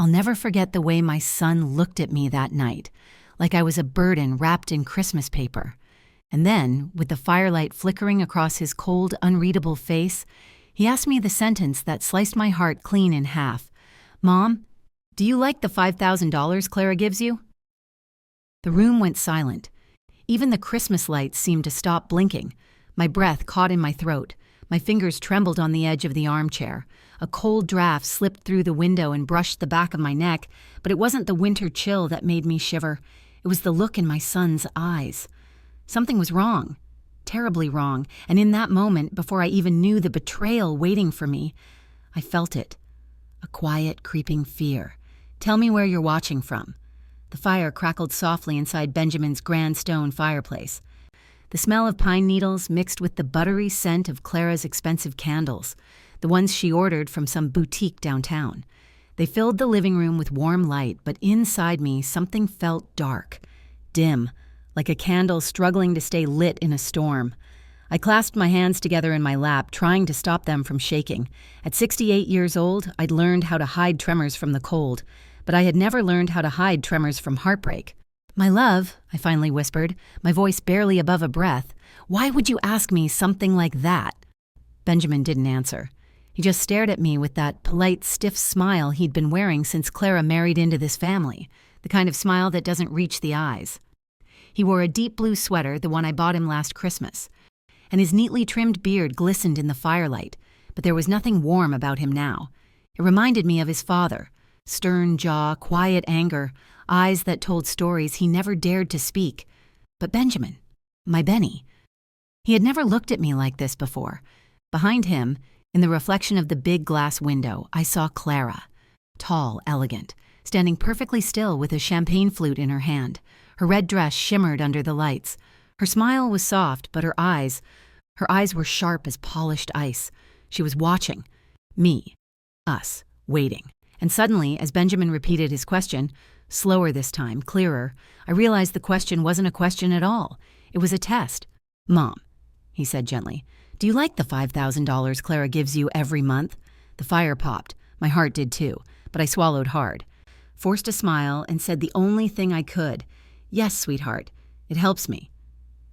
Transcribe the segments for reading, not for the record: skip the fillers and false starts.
I'll never forget the way my son looked at me that night, like I was a burden wrapped in Christmas paper. And then, with the firelight flickering across his cold, unreadable face, he asked me the sentence that sliced my heart clean in half. "Mom, do you like the $5,000 Clara gives you?" The room went silent. Even the Christmas lights seemed to stop blinking. My breath caught in my throat. My fingers trembled on the edge of the armchair. A cold draft slipped through the window and brushed the back of my neck, but it wasn't the winter chill that made me shiver. It was the look in my son's eyes. Something was wrong, terribly wrong, and in that moment, before I even knew the betrayal waiting for me, I felt it. A quiet, creeping fear. "Tell me where you're watching from." The fire crackled softly inside Benjamin's grand stone fireplace. The smell of pine needles mixed with the buttery scent of Clara's expensive candles, the ones she ordered from some boutique downtown. They filled the living room with warm light, but inside me something felt dark, dim, like a candle struggling to stay lit in a storm. I clasped my hands together in my lap, trying to stop them from shaking. At 68 years old, I'd learned how to hide tremors from the cold, but I had never learned how to hide tremors from heartbreak. "My love," I finally whispered, my voice barely above a breath, "why would you ask me something like that?" Benjamin didn't answer. He just stared at me with that polite, stiff smile he'd been wearing since Clara married into this family, the kind of smile that doesn't reach the eyes. He wore a deep blue sweater, the one I bought him last Christmas, and his neatly trimmed beard glistened in the firelight, but there was nothing warm about him now. It reminded me of his father. Stern jaw, quiet anger, eyes that told stories he never dared to speak. But Benjamin, my Benny, he had never looked at me like this before. Behind him, in the reflection of the big glass window, I saw Clara, tall, elegant, standing perfectly still with a champagne flute in her hand. Her red dress shimmered under the lights. Her smile was soft, but her eyes were sharp as polished ice. She was watching. Me. Us. Waiting. And suddenly, as Benjamin repeated his question, slower this time, clearer, I realized the question wasn't a question at all. It was a test. "Mom," he said gently, "do you like the $5,000 Clara gives you every month?" The fire popped. My heart did too, but I swallowed hard. Forced a smile and said the only thing I could. "Yes, sweetheart. It helps me."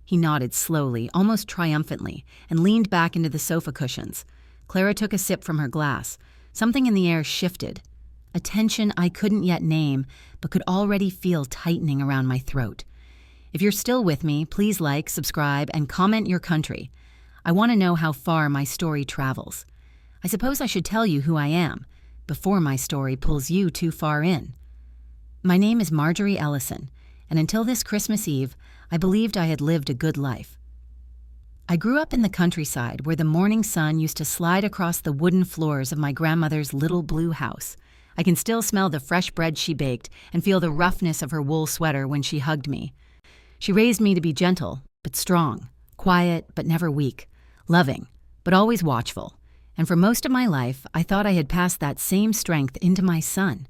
He nodded slowly, almost triumphantly, and leaned back into the sofa cushions. Clara took a sip from her glass. Something in the air shifted. A tension I couldn't yet name, but could already feel tightening around my throat. If you're still with me, please like, subscribe, and comment your country. I want to know how far my story travels. I suppose I should tell you who I am, before my story pulls you too far in. My name is Marjorie Ellison, and until this Christmas Eve, I believed I had lived a good life. I grew up in the countryside where the morning sun used to slide across the wooden floors of my grandmother's little blue house. I can still smell the fresh bread she baked and feel the roughness of her wool sweater when she hugged me. She raised me to be gentle, but strong, quiet, but never weak, loving, but always watchful. And for most of my life, I thought I had passed that same strength into my son.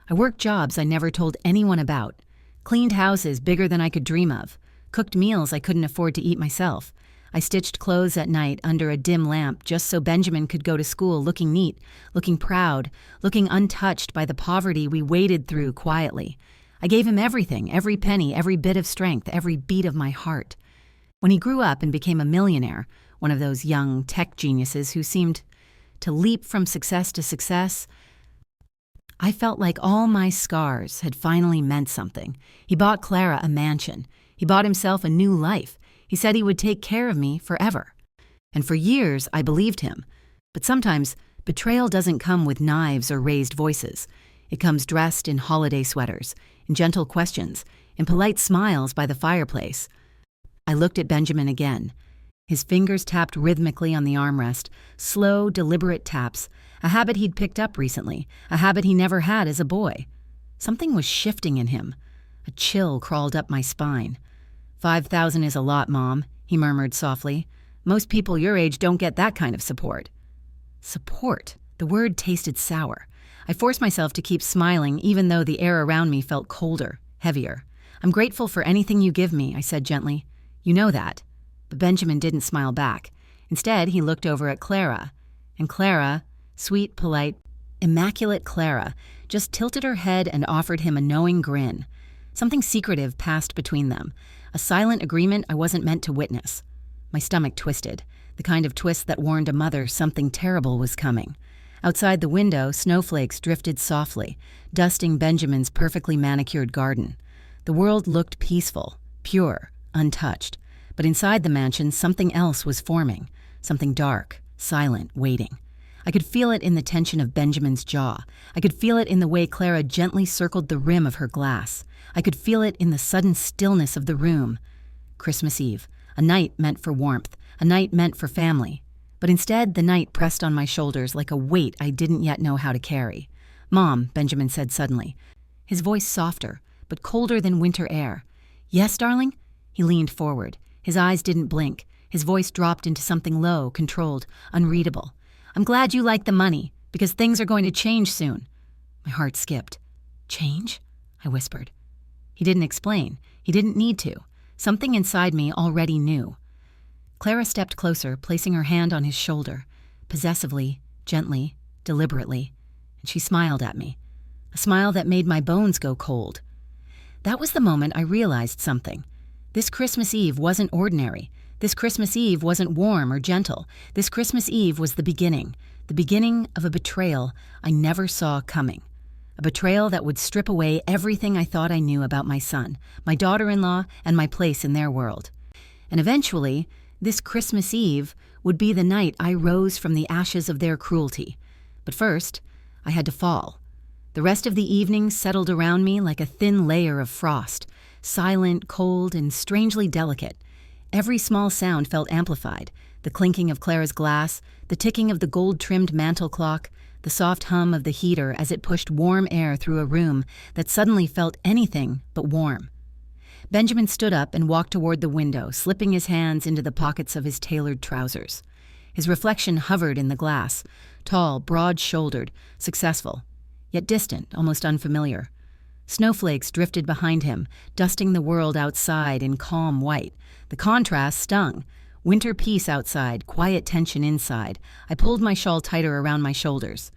I worked jobs I never told anyone about, cleaned houses bigger than I could dream of, cooked meals I couldn't afford to eat myself. I stitched clothes at night under a dim lamp just so Benjamin could go to school looking neat, looking proud, looking untouched by the poverty we waded through quietly. I gave him everything, every penny, every bit of strength, every beat of my heart. When he grew up and became a millionaire, one of those young tech geniuses who seemed to leap from success to success, I felt like all my scars had finally meant something. He bought Clara a mansion. He bought himself a new life. He said he would take care of me forever. And for years, I believed him. But sometimes, betrayal doesn't come with knives or raised voices. It comes dressed in holiday sweaters, in gentle questions, in polite smiles by the fireplace. I looked at Benjamin again. His fingers tapped rhythmically on the armrest, slow, deliberate taps, a habit he'd picked up recently, a habit he never had as a boy. Something was shifting in him. A chill crawled up my spine. "5,000 is a lot, Mom," he murmured softly. "Most people your age don't get that kind of support." Support. The word tasted sour. I forced myself to keep smiling even though the air around me felt colder, heavier. "I'm grateful for anything you give me," I said gently. "You know that." But Benjamin didn't smile back. Instead, he looked over at Clara. And Clara, sweet, polite, immaculate Clara, just tilted her head and offered him a knowing grin. Something secretive passed between them, a silent agreement I wasn't meant to witness. My stomach twisted, the kind of twist that warned a mother something terrible was coming. Outside the window, snowflakes drifted softly, dusting Benjamin's perfectly manicured garden. The world looked peaceful, pure, untouched. But inside the mansion, something else was forming, something dark, silent, waiting. I could feel it in the tension of Benjamin's jaw. I could feel it in the way Clara gently circled the rim of her glass. I could feel it in the sudden stillness of the room. Christmas Eve, a night meant for warmth, a night meant for family. But instead, the night pressed on my shoulders like a weight I didn't yet know how to carry. "Mom," Benjamin said suddenly, his voice softer, but colder than winter air. "Yes, darling?" He leaned forward. His eyes didn't blink. His voice dropped into something low, controlled, unreadable. "I'm glad you like the money, because things are going to change soon." My heart skipped. "Change?" I whispered. He didn't explain. He didn't need to. Something inside me already knew. Clara stepped closer, placing her hand on his shoulder, possessively, gently, deliberately, and she smiled at me, a smile that made my bones go cold. That was the moment I realized something. This Christmas Eve wasn't ordinary. This Christmas Eve wasn't warm or gentle. This Christmas Eve was the beginning of a betrayal I never saw coming. A betrayal that would strip away everything I thought I knew about my son, my daughter-in-law, and my place in their world. And eventually, this Christmas Eve would be the night I rose from the ashes of their cruelty. But first, I had to fall. The rest of the evening settled around me like a thin layer of frost, silent, cold, and strangely delicate. Every small sound felt amplified, the clinking of Clara's glass, the ticking of the gold-trimmed mantel clock, the soft hum of the heater as it pushed warm air through a room that suddenly felt anything but warm. Benjamin stood up and walked toward the window, slipping his hands into the pockets of his tailored trousers. His reflection hovered in the glass, tall, broad-shouldered, successful, yet distant, almost unfamiliar. Snowflakes drifted behind him, dusting the world outside in calm white. The contrast stung. Winter peace outside, quiet tension inside. I pulled my shawl tighter around my shoulders.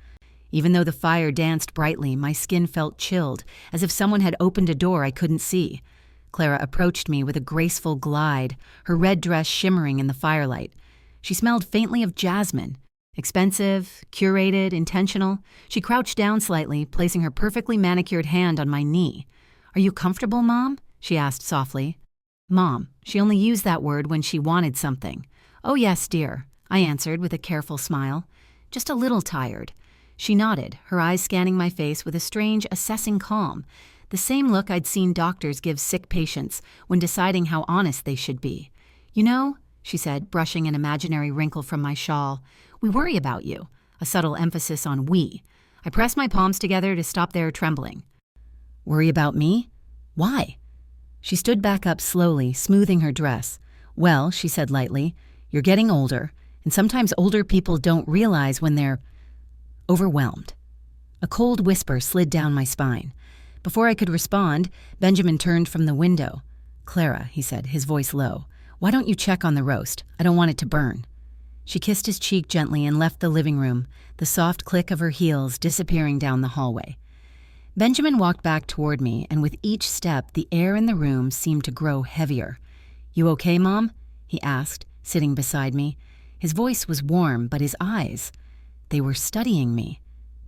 Even though the fire danced brightly, my skin felt chilled, as if someone had opened a door I couldn't see. Clara approached me with a graceful glide, her red dress shimmering in the firelight. She smelled faintly of jasmine. Expensive, curated, intentional. She crouched down slightly, placing her perfectly manicured hand on my knee. "Are you comfortable, Mom?" she asked softly. Mom. She only used that word when she wanted something. "Oh yes, dear," I answered with a careful smile. "Just a little tired." She nodded, her eyes scanning my face with a strange, assessing calm. The same look I'd seen doctors give sick patients when deciding how honest they should be. "You know," she said, brushing an imaginary wrinkle from my shawl, "we worry about you," a subtle emphasis on we. I pressed my palms together to stop their trembling. "Worry about me? Why?" She stood back up slowly, smoothing her dress. "Well," she said lightly, "you're getting older, and sometimes older people don't realize when they're overwhelmed." A cold whisper slid down my spine. Before I could respond, Benjamin turned from the window. "Clara," he said, his voice low, "why don't you check on the roast? I don't want it to burn." She kissed his cheek gently and left the living room, the soft click of her heels disappearing down the hallway. Benjamin walked back toward me, and with each step, the air in the room seemed to grow heavier. "You okay, Mom?" he asked, sitting beside me. His voice was warm, but his eyes, they were studying me,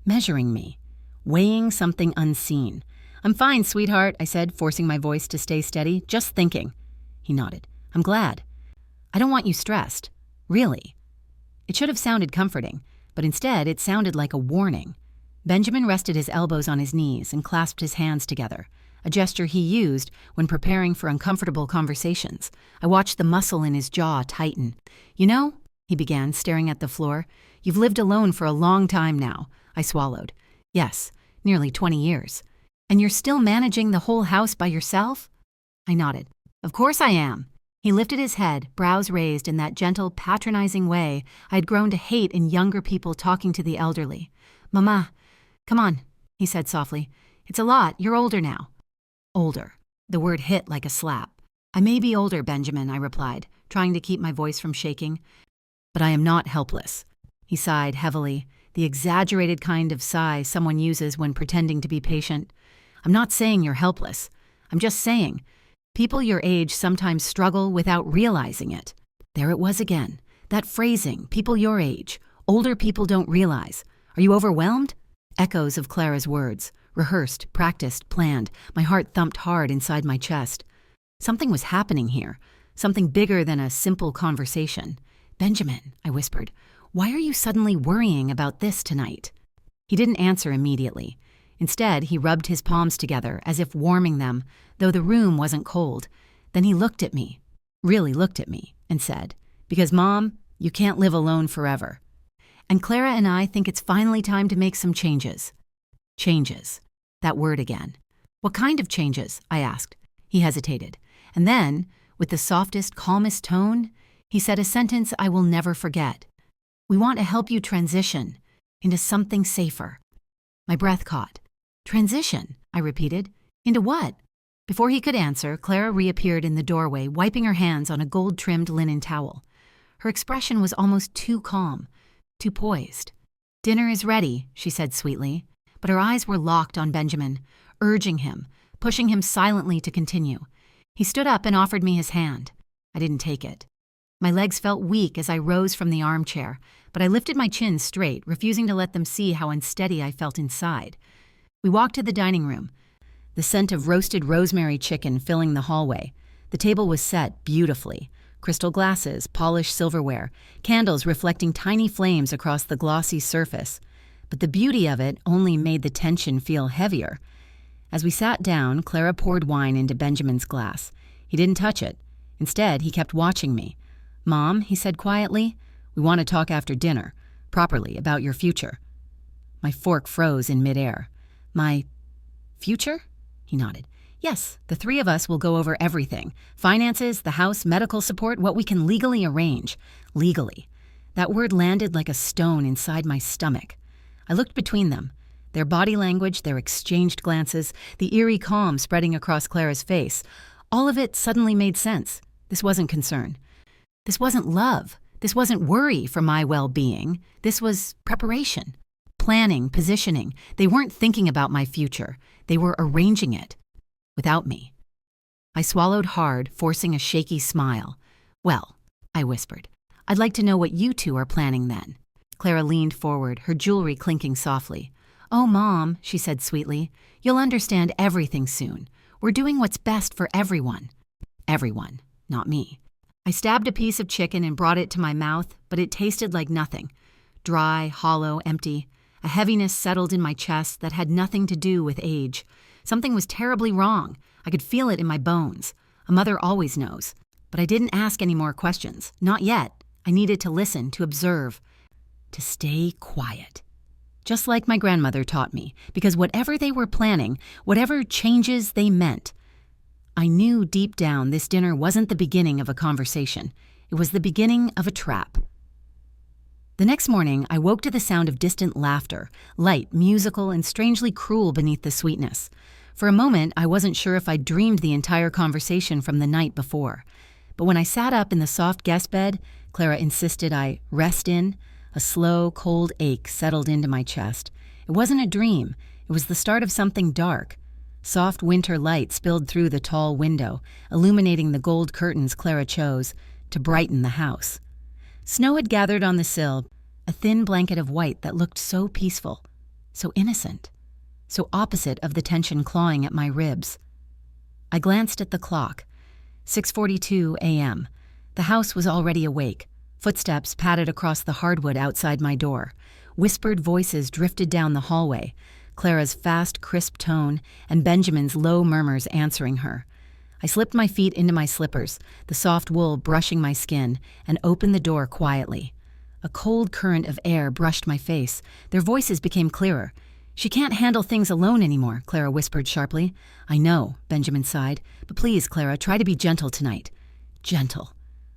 measuring me, weighing something unseen. "I'm fine, sweetheart," I said, forcing my voice to stay steady. "Just thinking." He nodded. "I'm glad. I don't want you stressed. Really." It should have sounded comforting, but instead it sounded like a warning. Benjamin rested his elbows on his knees and clasped his hands together, a gesture he used when preparing for uncomfortable conversations. I watched the muscle in his jaw tighten. "You know," he began, staring at the floor, "you've lived alone for a long time now." I swallowed. "Yes, nearly 20 years. And you're still managing the whole house by yourself?" I nodded. "Of course I am." He lifted his head, brows raised in that gentle, patronizing way I had grown to hate in younger people talking to the elderly. "Mama, come on," he said softly. "It's a lot. You're older now." Older. The word hit like a slap. "I may be older, Benjamin," I replied, trying to keep my voice from shaking. "But I am not helpless." He sighed heavily, the exaggerated kind of sigh someone uses when pretending to be patient. I'm not saying you're helpless. I'm just saying, people your age sometimes struggle without realizing it. There it was again. That phrasing, people your age. Older people don't realize. Are you overwhelmed? Echoes of Clara's words. Rehearsed, practiced, planned. My heart thumped hard inside my chest. Something was happening here. Something bigger than a simple conversation. Benjamin, I whispered, why are you suddenly worrying about this tonight? He didn't answer immediately. Instead, he rubbed his palms together as if warming them, though the room wasn't cold. Then he looked at me, really looked at me, and said, because, Mom, you can't live alone forever. And Clara and I think it's finally time to make some changes. Changes. That word again. What kind of changes? I asked. He hesitated. And then, with the softest, calmest tone, he said a sentence I will never forget. We want to help you transition into something safer. My breath caught. Transition, I repeated. Into what? Before he could answer, Clara reappeared in the doorway, wiping her hands on a gold-trimmed linen towel. Her expression was almost too calm, too poised. Dinner is ready, she said sweetly, but her eyes were locked on Benjamin, urging him, pushing him silently to continue. He stood up and offered me his hand. I didn't take it. My legs felt weak as I rose from the armchair, but I lifted my chin straight, refusing to let them see how unsteady I felt inside. We walked to the dining room, the scent of roasted rosemary chicken filling the hallway. The table was set beautifully. Crystal glasses, polished silverware, candles reflecting tiny flames across the glossy surface. But the beauty of it only made the tension feel heavier. As we sat down, Clara poured wine into Benjamin's glass. He didn't touch it. Instead, he kept watching me. Mom, he said quietly, we want to talk after dinner, properly, about your future. My fork froze in midair. My future? He nodded. Yes, the three of us will go over everything. Finances, the house, medical support, what we can legally arrange. Legally. That word landed like a stone inside my stomach. I looked between them. Their body language, their exchanged glances, the eerie calm spreading across Clara's face. All of it suddenly made sense. This wasn't concern. This wasn't love. This wasn't worry for my well-being. This was preparation. Planning, positioning. They weren't thinking about my future. They were arranging it. Without me. I swallowed hard, forcing a shaky smile. Well, I whispered, I'd like to know what you two are planning then. Clara leaned forward, her jewelry clinking softly. Oh, Mom, she said sweetly, you'll understand everything soon. We're doing what's best for everyone. Everyone, not me. I stabbed a piece of chicken and brought it to my mouth, but it tasted like nothing. Dry, hollow, empty. A heaviness settled in my chest that had nothing to do with age. Something was terribly wrong. I could feel it in my bones. A mother always knows. But I didn't ask any more questions. Not yet. I needed to listen, to observe, to stay quiet. Just like my grandmother taught me, because whatever they were planning, whatever changes they meant, I knew deep down this dinner wasn't the beginning of a conversation. It was the beginning of a trap. The next morning, I woke to the sound of distant laughter, light, musical, and strangely cruel beneath the sweetness. For a moment, I wasn't sure if I'd dreamed the entire conversation from the night before. But when I sat up in the soft guest bed, Clara insisted I rest in. A slow, cold ache settled into my chest. It wasn't a dream. It was the start of something dark. Soft winter light spilled through the tall window, illuminating the gold curtains Clara chose to brighten the house. Snow had gathered on the sill, a thin blanket of white that looked so peaceful, so innocent, so opposite of the tension clawing at my ribs. I glanced at the clock. 6:42 a.m. The house was already awake. Footsteps padded across the hardwood outside my door. Whispered voices drifted down the hallway, Clara's fast, crisp tone and Benjamin's low murmurs answering her. I slipped my feet into my slippers, the soft wool brushing my skin, and opened the door quietly. A cold current of air brushed my face. Their voices became clearer. She can't handle things alone anymore, Clara whispered sharply. I know, Benjamin sighed, but please, Clara, try to be gentle tonight. Gentle.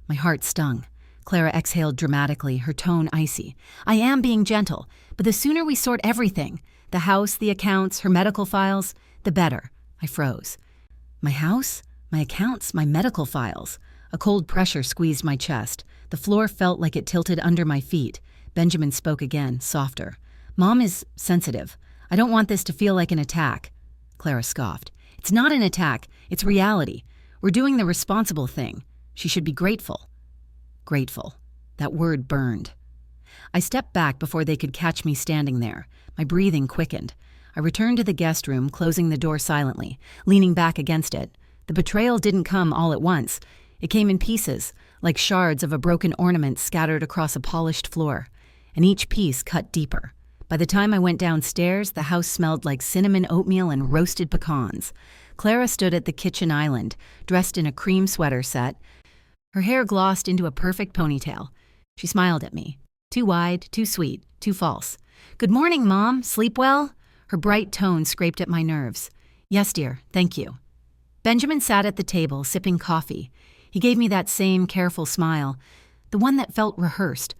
My heart stung. Clara exhaled dramatically, her tone icy. I am being gentle, but the sooner we sort everything, the house, the accounts, her medical files, the better. I froze. My house? My accounts? My medical files? A cold pressure squeezed my chest. The floor felt like it tilted under my feet. Benjamin spoke again, softer. Mom is sensitive. I don't want this to feel like an attack. Clara scoffed. It's not an attack. It's reality. We're doing the responsible thing. She should be grateful. Grateful. That word burned. I stepped back before they could catch me standing there. My breathing quickened. I returned to the guest room, closing the door silently, leaning back against it. The betrayal didn't come all at once. It came in pieces, like shards of a broken ornament scattered across a polished floor, and each piece cut deeper. By the time I went downstairs, the house smelled like cinnamon oatmeal and roasted pecans. Clara stood at the kitchen island, dressed in a cream sweater set, her hair glossed into a perfect ponytail. She smiled at me. Too wide, too sweet, too false. Good morning, Mom. Sleep well? Her bright tone scraped at my nerves. Yes, dear, thank you. Benjamin sat at the table, sipping coffee. He gave me that same careful smile, the one that felt rehearsed.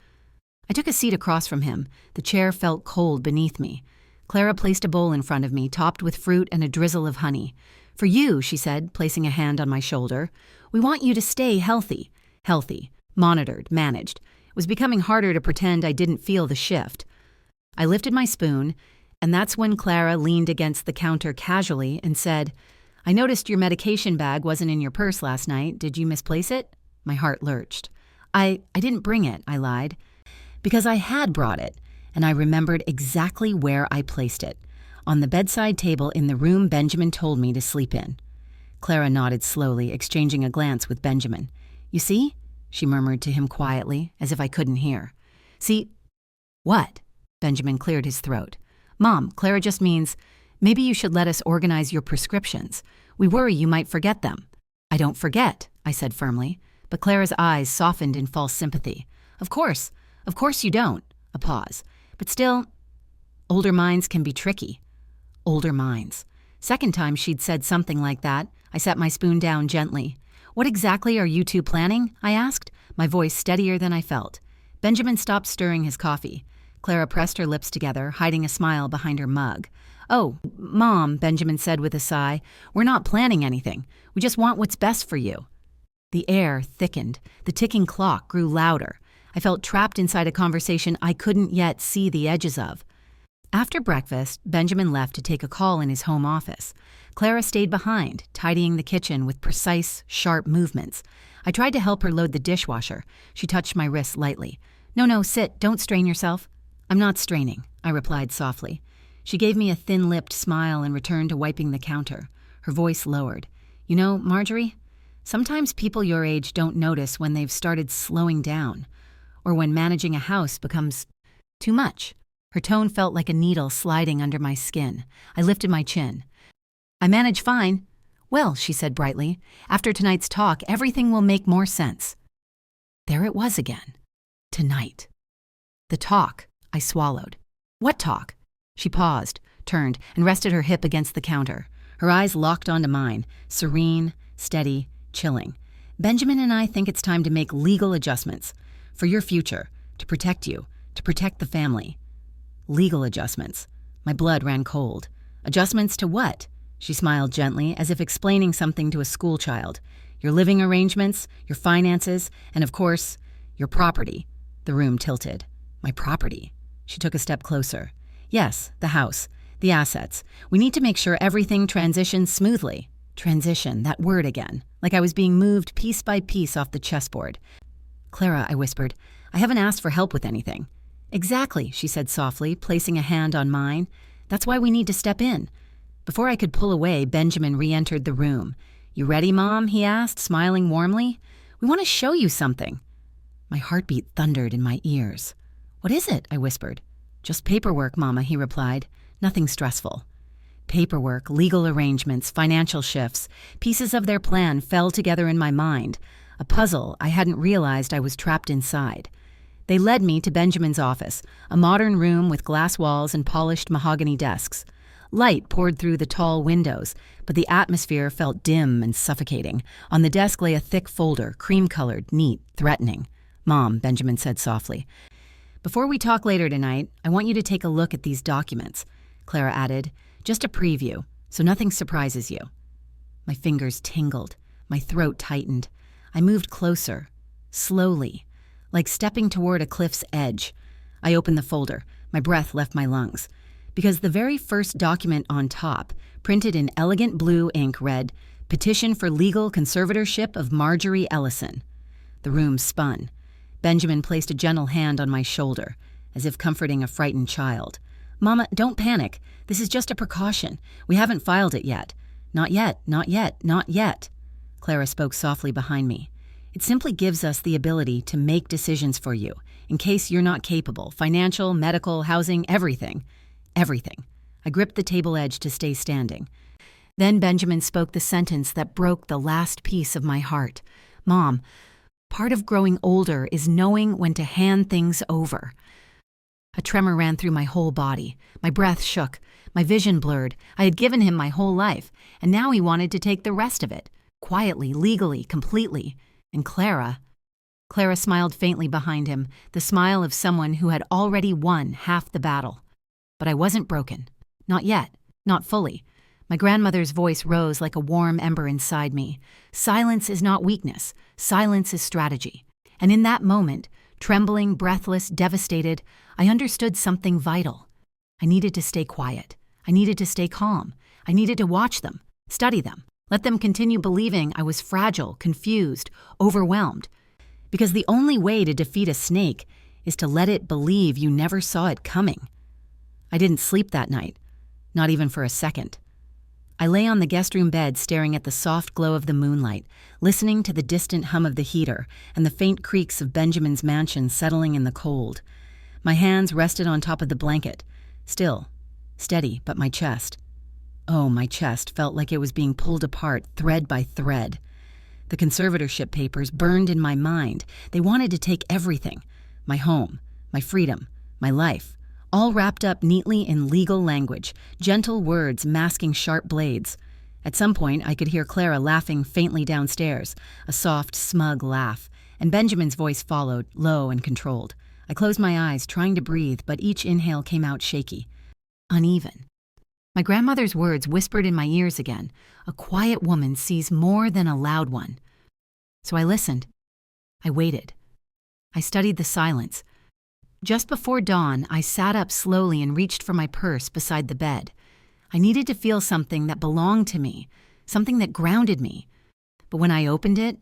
I took a seat across from him. The chair felt cold beneath me. Clara placed a bowl in front of me, topped with fruit and a drizzle of honey. For you, she said, placing a hand on my shoulder. We want you to stay healthy. Healthy, monitored, managed. It was becoming harder to pretend I didn't feel the shift. I lifted my spoon, and that's when Clara leaned against the counter casually and said, I noticed your medication bag wasn't in your purse last night. Did you misplace it? My heart lurched. I didn't bring it, I lied. Because I had brought it, and I remembered exactly where I placed it, on the bedside table in the room Benjamin told me to sleep in. Clara nodded slowly, exchanging a glance with Benjamin. You see? She murmured to him quietly, as if I couldn't hear. See? What? Benjamin cleared his throat. Mom, Clara just means, maybe you should let us organize your prescriptions. We worry you might forget them. I don't forget, I said firmly, but Clara's eyes softened in false sympathy. Of course you don't. A pause. But still, older minds can be tricky. Older minds. Second time she'd said something like that, I set my spoon down gently. What exactly are you two planning? I asked, my voice steadier than I felt. Benjamin stopped stirring his coffee. Clara pressed her lips together, hiding a smile behind her mug. Oh, Mom, Benjamin said with a sigh, we're not planning anything. We just want what's best for you. The air thickened. The ticking clock grew louder. I felt trapped inside a conversation I couldn't yet see the edges of. After breakfast, Benjamin left to take a call in his home office. Clara stayed behind, tidying the kitchen with precise, sharp movements. I tried to help her load the dishwasher. She touched my wrist lightly. No, sit, don't strain yourself. I'm not straining, I replied softly. She gave me a thin-lipped smile and returned to wiping the counter. Her voice lowered. You know, Marjorie, sometimes people your age don't notice when they've started slowing down, or when managing a house becomes too much. Her tone felt like a needle sliding under my skin. I lifted my chin. I manage fine. Well, she said brightly, after tonight's talk, everything will make more sense. There it was again. Tonight. The talk, I swallowed. What talk? She paused, turned, and rested her hip against the counter. Her eyes locked onto mine, serene, steady, chilling. Benjamin and I think it's time to make legal adjustments. For your future, to protect you, to protect the family. Legal adjustments. My blood ran cold. Adjustments to what? She smiled gently, as if explaining something to a schoolchild. Your living arrangements, your finances, and of course, your property. The room tilted. My property. She took a step closer. Yes, the house, the assets. We need to make sure everything transitions smoothly. Transition, that word again, like I was being moved piece by piece off the chessboard. Clara, I whispered, I haven't asked for help with anything. Exactly, she said softly, placing a hand on mine. That's why we need to step in. Before I could pull away, Benjamin re-entered the room. You ready, Mom? He asked, smiling warmly. We want to show you something. My heartbeat thundered in my ears. What is it? I whispered. Just paperwork, Mama, he replied. Nothing stressful. Paperwork, legal arrangements, financial shifts, pieces of their plan fell together in my mind. A puzzle I hadn't realized I was trapped inside. They led me to Benjamin's office, a modern room with glass walls and polished mahogany desks. Light poured through the tall windows, but the atmosphere felt dim and suffocating. On the desk lay a thick folder, cream-colored, neat, threatening. Mom, Benjamin said softly. Before we talk later tonight, I want you to take a look at these documents, Clara added. Just a preview, so nothing surprises you. My fingers tingled. My throat tightened. I moved closer, slowly, like stepping toward a cliff's edge. I opened the folder. My breath left my lungs. Because the very first document on top, printed in elegant blue ink, read, "Petition for legal conservatorship of Marjorie Ellison." The room spun. Benjamin placed a gentle hand on my shoulder, as if comforting a frightened child. "Mama, don't panic. This is just a precaution. We haven't filed it yet. Not yet, not yet, not yet." Clara spoke softly behind me. "It simply gives us the ability to make decisions for you, in case you're not capable. Financial, medical, housing, everything. Everything." I gripped the table edge to stay standing. Then Benjamin spoke the sentence that broke the last piece of my heart. "Mom, part of growing older is knowing when to hand things over." A tremor ran through my whole body. My breath shook. My vision blurred. I had given him my whole life, and now he wanted to take the rest of it. Quietly, legally, completely. And Clara smiled faintly behind him, the smile of someone who had already won half the battle. But I wasn't broken. Not yet. Not fully. My grandmother's voice rose like a warm ember inside me. Silence is not weakness. Silence is strategy. And in that moment, trembling, breathless, devastated, I understood something vital. I needed to stay quiet. I needed to stay calm. I needed to watch them, study them, let them continue believing I was fragile, confused, overwhelmed. Because the only way to defeat a snake is to let it believe you never saw it coming. I didn't sleep that night, not even for a second. I lay on the guest room bed staring at the soft glow of the moonlight, listening to the distant hum of the heater and the faint creaks of Benjamin's mansion settling in the cold. My hands rested on top of the blanket, still, steady, but my chest. Oh, my chest felt like it was being pulled apart thread by thread. The conservatorship papers burned in my mind. They wanted to take everything. My home, my freedom, my life. All wrapped up neatly in legal language, gentle words masking sharp blades. At some point, I could hear Clara laughing faintly downstairs, a soft, smug laugh, and Benjamin's voice followed, low and controlled. I closed my eyes, trying to breathe, but each inhale came out shaky, uneven. My grandmother's words whispered in my ears again. "A quiet woman sees more than a loud one." So I listened. I waited. I studied the silence. Just before dawn, I sat up slowly and reached for my purse beside the bed. I needed to feel something that belonged to me, something that grounded me. But when I opened it,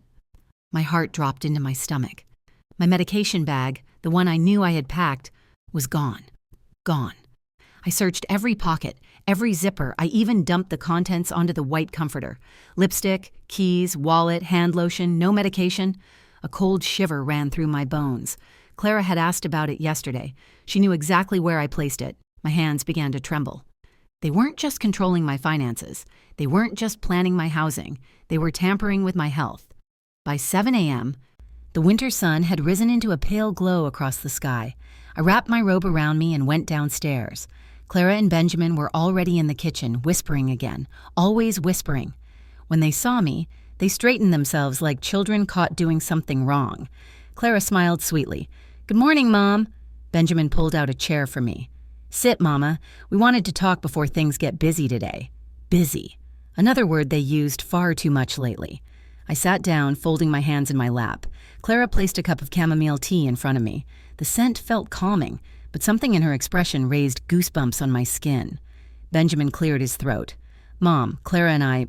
my heart dropped into my stomach. My medication bag, the one I knew I had packed, was gone. Gone. I searched every pocket, every zipper. I even dumped the contents onto the white comforter. Lipstick, keys, wallet, hand lotion, no medication. A cold shiver ran through my bones. Clara had asked about it yesterday. She knew exactly where I placed it. My hands began to tremble. They weren't just controlling my finances. They weren't just planning my housing. They were tampering with my health. By 7 a.m., the winter sun had risen into a pale glow across the sky. I wrapped my robe around me and went downstairs. Clara and Benjamin were already in the kitchen, whispering again, always whispering. When they saw me, they straightened themselves like children caught doing something wrong. Clara smiled sweetly. "Good morning, Mom." Benjamin pulled out a chair for me. "Sit, Mama. We wanted to talk before things get busy today." Busy. Another word they used far too much lately. I sat down, folding my hands in my lap. Clara placed a cup of chamomile tea in front of me. The scent felt calming, but something in her expression raised goosebumps on my skin. Benjamin cleared his throat. "Mom, Clara and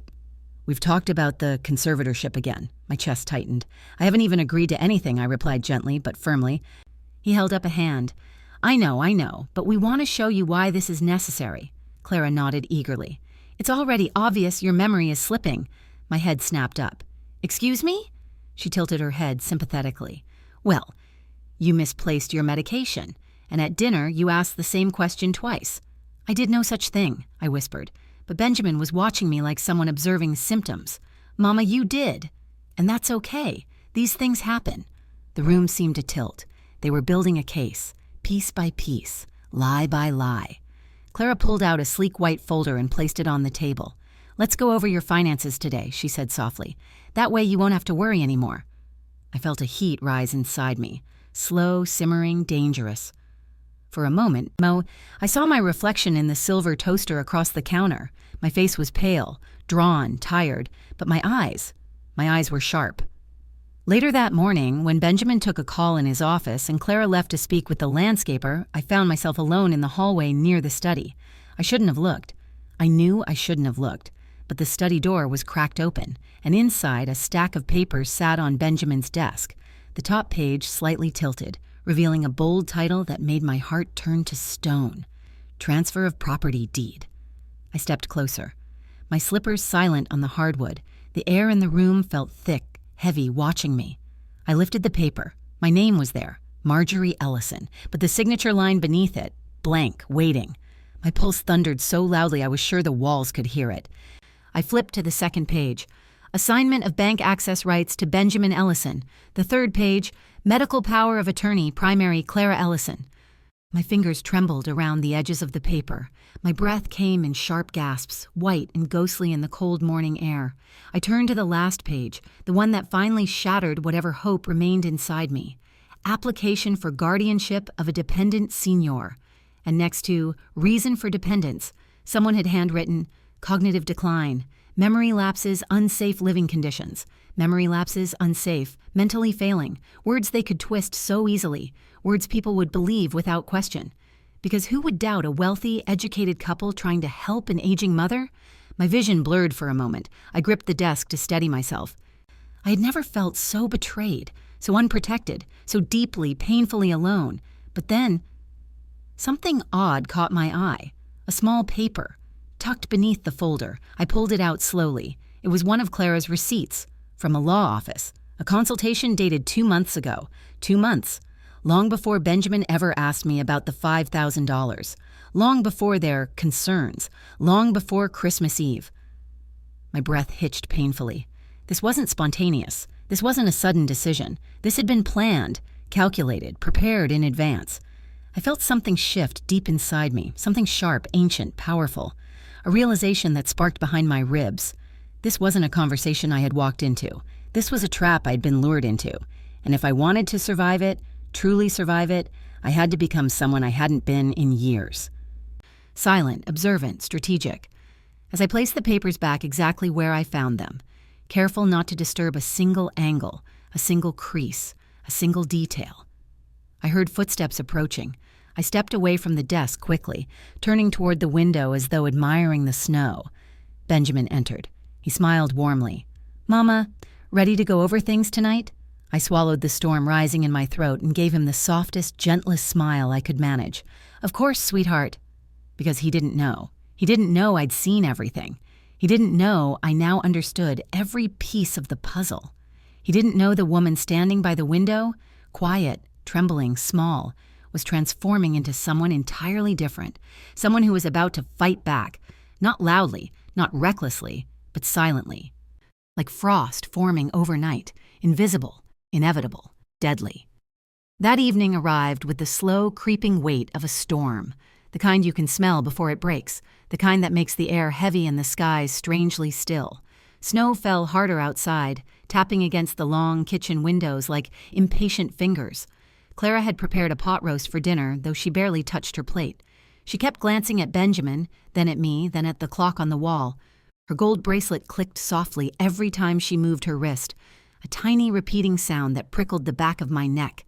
we've talked about the conservatorship again." My chest tightened. "I haven't even agreed to anything," I replied gently but firmly. He held up a hand. I know, but we want to show you why this is necessary." Clara nodded eagerly. "It's already obvious your memory is slipping." My head snapped up. "Excuse me?" She tilted her head sympathetically. "Well, you misplaced your medication, and at dinner you asked the same question twice." "I did no such thing," I whispered, but Benjamin was watching me like someone observing symptoms. "Mama, you did. And that's okay. These things happen." The room seemed to tilt. They were building a case, piece by piece, lie by lie. Clara pulled out a sleek white folder and placed it on the table. "Let's go over your finances today," she said softly. "That way you won't have to worry anymore." I felt a heat rise inside me, slow, simmering, dangerous. For a moment, I saw my reflection in the silver toaster across the counter. My face was pale, drawn, tired, but my eyes were sharp. Later that morning, when Benjamin took a call in his office and Clara left to speak with the landscaper, I found myself alone in the hallway near the study. I shouldn't have looked. I knew I shouldn't have looked, but the study door was cracked open, and inside a stack of papers sat on Benjamin's desk, the top page slightly tilted, revealing a bold title that made my heart turn to stone. Transfer of property deed. I stepped closer, my slippers silent on the hardwood. The air in the room felt thick, heavy, watching me. I lifted the paper. My name was there, Marjorie Ellison, but the signature line beneath it, blank, waiting. My pulse thundered so loudly I was sure the walls could hear it. I flipped to the second page. Assignment of bank access rights to Benjamin Ellison. The third page, medical power of attorney, primary Clara Ellison. My fingers trembled around the edges of the paper. My breath came in sharp gasps, white and ghostly in the cold morning air. I turned to the last page, the one that finally shattered whatever hope remained inside me. Application for guardianship of a dependent senior. And next to reason for dependence, someone had handwritten cognitive decline, memory lapses, unsafe living conditions. Memory lapses, unsafe, mentally failing, words they could twist so easily, words people would believe without question. Because who would doubt a wealthy, educated couple trying to help an aging mother? My vision blurred for a moment. I gripped the desk to steady myself. I had never felt so betrayed, so unprotected, so deeply, painfully alone. But then, something odd caught my eye. A small paper, tucked beneath the folder. I pulled it out slowly. It was one of Clara's receipts. From a law office. A consultation dated 2 months ago. 2 months. Long before Benjamin ever asked me about the $5,000. Long before their concerns. Long before Christmas Eve. My breath hitched painfully. This wasn't spontaneous. This wasn't a sudden decision. This had been planned, calculated, prepared in advance. I felt something shift deep inside me. Something sharp, ancient, powerful. A realization that sparked behind my ribs. This wasn't a conversation I had walked into. This was a trap I'd been lured into. And if I wanted to survive it, truly survive it, I had to become someone I hadn't been in years. Silent, observant, strategic. As I placed the papers back exactly where I found them, careful not to disturb a single angle, a single crease, a single detail. I heard footsteps approaching. I stepped away from the desk quickly, turning toward the window as though admiring the snow. Benjamin entered. He smiled warmly. "Mama, ready to go over things tonight?" I swallowed the storm rising in my throat and gave him the softest, gentlest smile I could manage. "Of course, sweetheart." Because he didn't know. He didn't know I'd seen everything. He didn't know I now understood every piece of the puzzle. He didn't know the woman standing by the window, quiet, trembling, small, was transforming into someone entirely different. Someone who was about to fight back, not loudly, not recklessly, but silently, like frost forming overnight, invisible, inevitable, deadly. That evening arrived with the slow, creeping weight of a storm, the kind you can smell before it breaks, the kind that makes the air heavy and the skies strangely still. Snow fell harder outside, tapping against the long kitchen windows like impatient fingers. Clara had prepared a pot roast for dinner, though she barely touched her plate. She kept glancing at Benjamin, then at me, then at the clock on the wall. Her gold bracelet clicked softly every time she moved her wrist, a tiny repeating sound that prickled the back of my neck.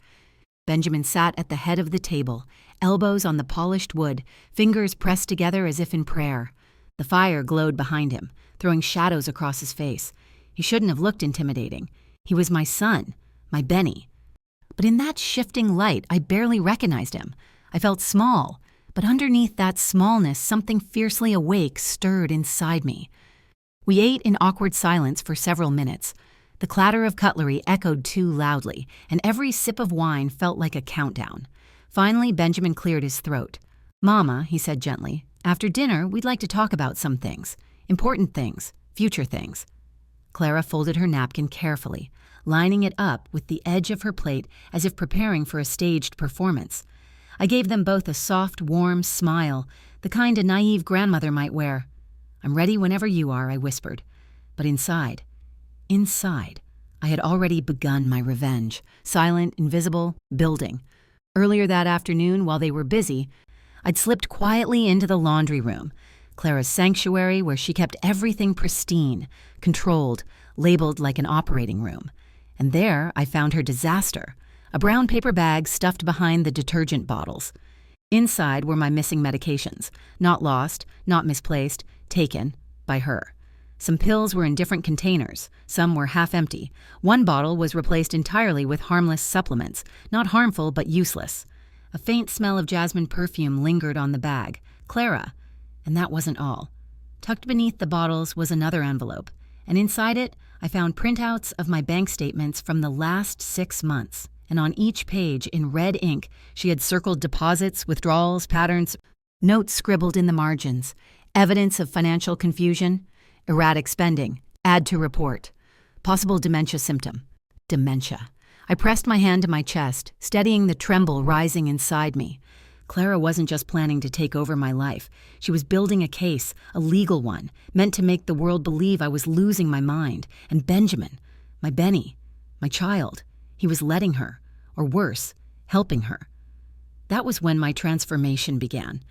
Benjamin sat at the head of the table, elbows on the polished wood, fingers pressed together as if in prayer. The fire glowed behind him, throwing shadows across his face. He shouldn't have looked intimidating. He was my son, my Benny. But in that shifting light, I barely recognized him. I felt small, but underneath that smallness, something fiercely awake stirred inside me. We ate in awkward silence for several minutes. The clatter of cutlery echoed too loudly, and every sip of wine felt like a countdown. Finally, Benjamin cleared his throat. "Mama," he said gently, "after dinner, we'd like to talk about some things. Important things, future things." Clara folded her napkin carefully, lining it up with the edge of her plate as if preparing for a staged performance. I gave them both a soft, warm smile, the kind a naive grandmother might wear. "I'm ready whenever you are," I whispered. But inside, I had already begun my revenge, silent, invisible, building. Earlier that afternoon, while they were busy, I'd slipped quietly into the laundry room, Clara's sanctuary where she kept everything pristine, controlled, labeled like an operating room. And there I found her disaster, a brown paper bag stuffed behind the detergent bottles. Inside were my missing medications, not lost, not misplaced, taken by her. Some pills were in different containers, some were half empty. One bottle was replaced entirely with harmless supplements, not harmful but useless. A faint smell of jasmine perfume lingered on the bag. Clara. And that wasn't all. Tucked beneath the bottles was another envelope, and inside it I found printouts of my bank statements from the last 6 months. And on each page, in red ink, she had circled deposits, withdrawals, patterns, notes scribbled in the margins, evidence of financial confusion, erratic spending, add to report, possible dementia symptom. Dementia. I pressed my hand to my chest, steadying the tremble rising inside me. Clara wasn't just planning to take over my life. She was building a case, a legal one, meant to make the world believe I was losing my mind. And Benjamin, my Benny, my child, he was letting her, or worse, helping her. That was when my transformation began.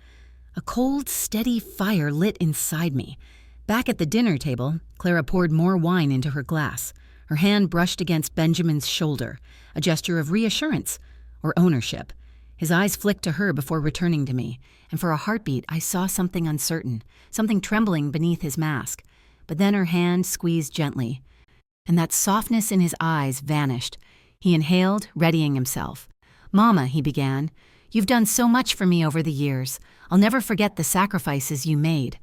A cold, steady fire lit inside me. Back at the dinner table, Clara poured more wine into her glass. Her hand brushed against Benjamin's shoulder, a gesture of reassurance or ownership. His eyes flicked to her before returning to me, and for a heartbeat I saw something uncertain, something trembling beneath his mask. But then her hand squeezed gently, and that softness in his eyes vanished. He inhaled, readying himself. "Mama," he began, "you've done so much for me over the years. I'll never forget the sacrifices you made."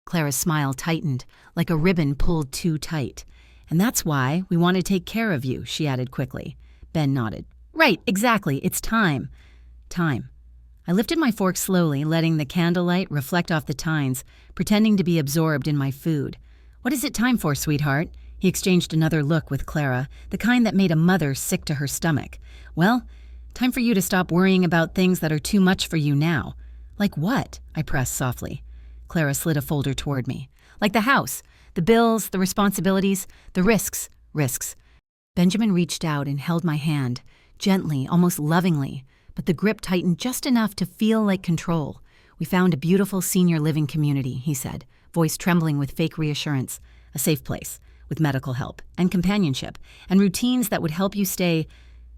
Clara's smile tightened, like a ribbon pulled too tight. "And that's why we want to take care of you," she added quickly. Ben nodded. "Right, exactly. It's time." Time. I lifted my fork slowly, letting the candlelight reflect off the tines, pretending to be absorbed in my food. "What is it time for, sweetheart?" He exchanged another look with Clara, the kind that made a mother sick to her stomach. "Well, time for you to stop worrying about things that are too much for you now." "Like what?" I pressed softly. Clara slid a folder toward me. "Like the house, the bills, the responsibilities, the risks." Risks. Benjamin reached out and held my hand, gently, almost lovingly, but the grip tightened just enough to feel like control. "We found a beautiful senior living community," he said, voice trembling with fake reassurance. "A safe place, with medical help and companionship and routines that would help you stay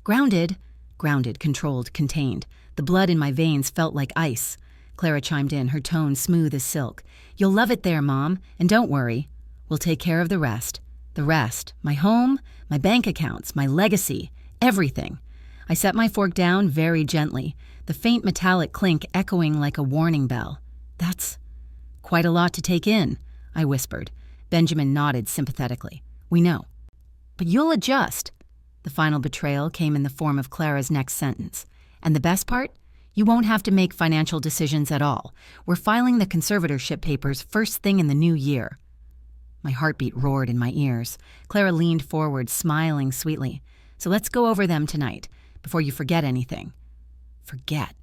grounded." Grounded, controlled, contained. The blood in my veins felt like ice. Clara chimed in, her tone smooth as silk. "You'll love it there, Mom, and don't worry. We'll take care of the rest. The rest. My home, my bank accounts, my legacy, everything." I set my fork down very gently, the faint metallic clink echoing like a warning bell. "That's quite a lot to take in," I whispered. Benjamin nodded sympathetically. "We know. But you'll adjust." The final betrayal came in the form of Clara's next sentence. "And the best part? You won't have to make financial decisions at all. We're filing the conservatorship papers first thing in the new year." My heartbeat roared in my ears. Clara leaned forward, smiling sweetly. "So let's go over them tonight, before you forget anything." Forget.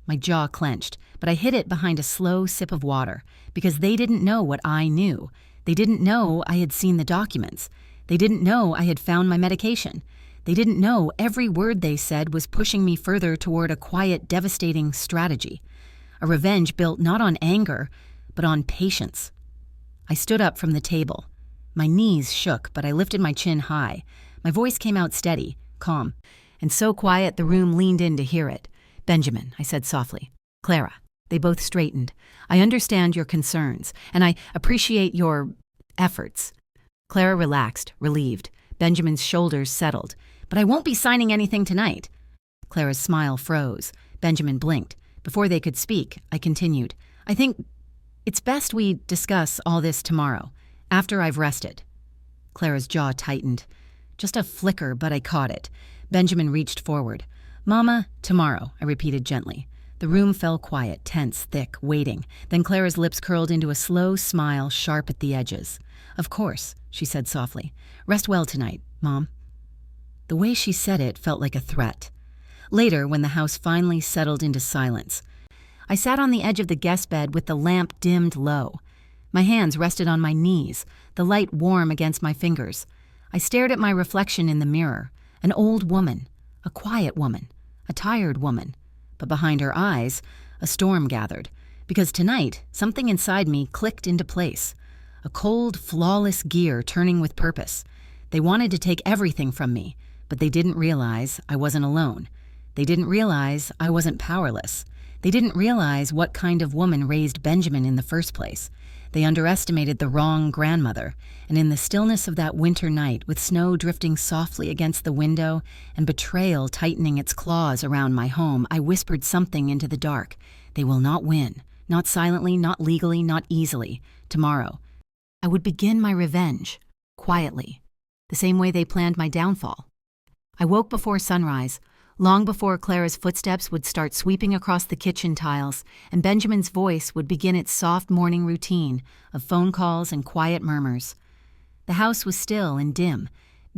My jaw clenched, but I hid it behind a slow sip of water, because they didn't know what I knew. They didn't know I had seen the documents. They didn't know I had found my medication. They didn't know every word they said was pushing me further toward a quiet, devastating strategy. A revenge built not on anger, but on patience. I stood up from the table. My knees shook, but I lifted my chin high. My voice came out steady, calm, and so quiet the room leaned in to hear it. "Benjamin," I said softly. "Clara." They both straightened. "I understand your concerns, and I appreciate your efforts." Clara relaxed, relieved. Benjamin's shoulders settled. "But I won't be signing anything tonight." Clara's smile froze. Benjamin blinked. Before they could speak, I continued. "I think it's best we discuss all this tomorrow, after I've rested." Clara's jaw tightened. Just a flicker, but I caught it. Benjamin reached forward. "Mama, tomorrow," I repeated gently. The room fell quiet, tense, thick, waiting. Then Clara's lips curled into a slow smile, sharp at the edges. "Of course," she said softly. "Rest well tonight, Mom." The way she said it felt like a threat. Later, when the house finally settled into silence, I sat on the edge of the guest bed with the lamp dimmed low. My hands rested on my knees, the light warm against my fingers. I stared at my reflection in the mirror, an old woman, a quiet woman, a tired woman. But behind her eyes, a storm gathered, because tonight, something inside me clicked into place. A cold, flawless gear turning with purpose. They wanted to take everything from me, but they didn't realize I wasn't alone. They didn't realize I wasn't powerless. They didn't realize what kind of woman raised Benjamin in the first place. They underestimated the wrong grandmother, and in the stillness of that winter night, with snow drifting softly against the window and betrayal tightening its claws around my home, I whispered something into the dark. They will not win. Not silently, not legally, not easily. Tomorrow, I would begin my revenge, quietly, the same way they planned my downfall. I woke before sunrise, long before Clara's footsteps would start sweeping across the kitchen tiles, and Benjamin's voice would begin its soft morning routine of phone calls and quiet murmurs. The house was still and dim,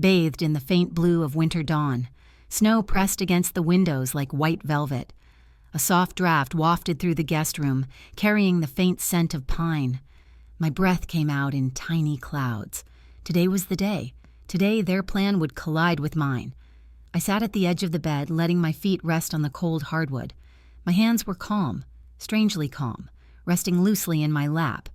bathed in the faint blue of winter dawn. Snow pressed against the windows like white velvet. A soft draft wafted through the guest room, carrying the faint scent of pine. My breath came out in tiny clouds. Today was the day. Today their plan would collide with mine. I sat at the edge of the bed, letting my feet rest on the cold hardwood. My hands were calm, strangely calm, resting loosely in my lap.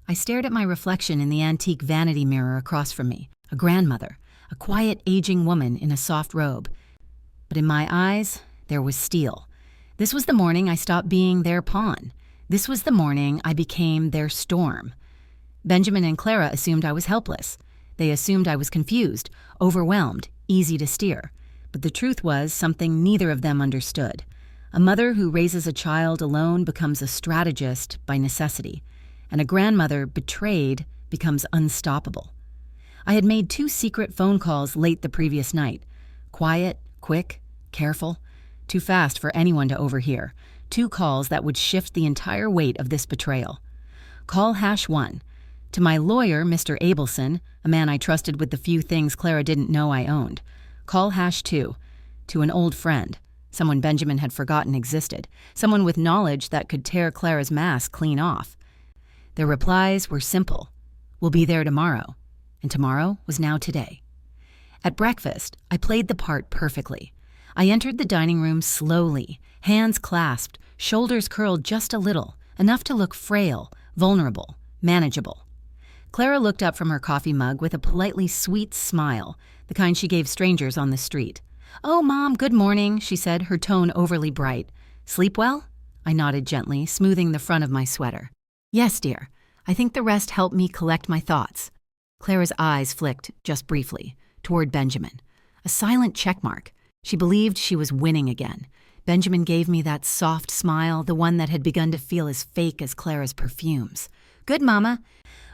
I stared at my reflection in the antique vanity mirror across from me, a grandmother, a quiet, aging woman in a soft robe. But in my eyes, there was steel. This was the morning I stopped being their pawn. This was the morning I became their storm. Benjamin and Clara assumed I was helpless. They assumed I was confused, overwhelmed, easy to steer. But the truth was something neither of them understood. A mother who raises a child alone becomes a strategist by necessity, and a grandmother betrayed becomes unstoppable. I had made 2 secret phone calls late the previous night. Quiet, quick, careful, too fast for anyone to overhear. 2 calls that would shift the entire weight of this betrayal. Call #1. To my lawyer, Mr. Abelson, a man I trusted with the few things Clara didn't know I owned. Call #2. To an old friend, someone Benjamin had forgotten existed, someone with knowledge that could tear Clara's mask clean off. Their replies were simple. We'll be there tomorrow. And tomorrow was now today. At breakfast, I played the part perfectly. I entered the dining room slowly, hands clasped, shoulders curled just a little, enough to look frail, vulnerable, manageable. Clara looked up from her coffee mug with a politely sweet smile, the kind she gave strangers on the street. "Oh, Mom, good morning," she said, her tone overly bright. "Sleep well?" I nodded gently, smoothing the front of my sweater. "Yes, dear. I think the rest helped me collect my thoughts." Clara's eyes flicked, just briefly, toward Benjamin. A silent checkmark. She believed she was winning again. Benjamin gave me that soft smile, the one that had begun to feel as fake as Clara's perfumes. "Good, Mama.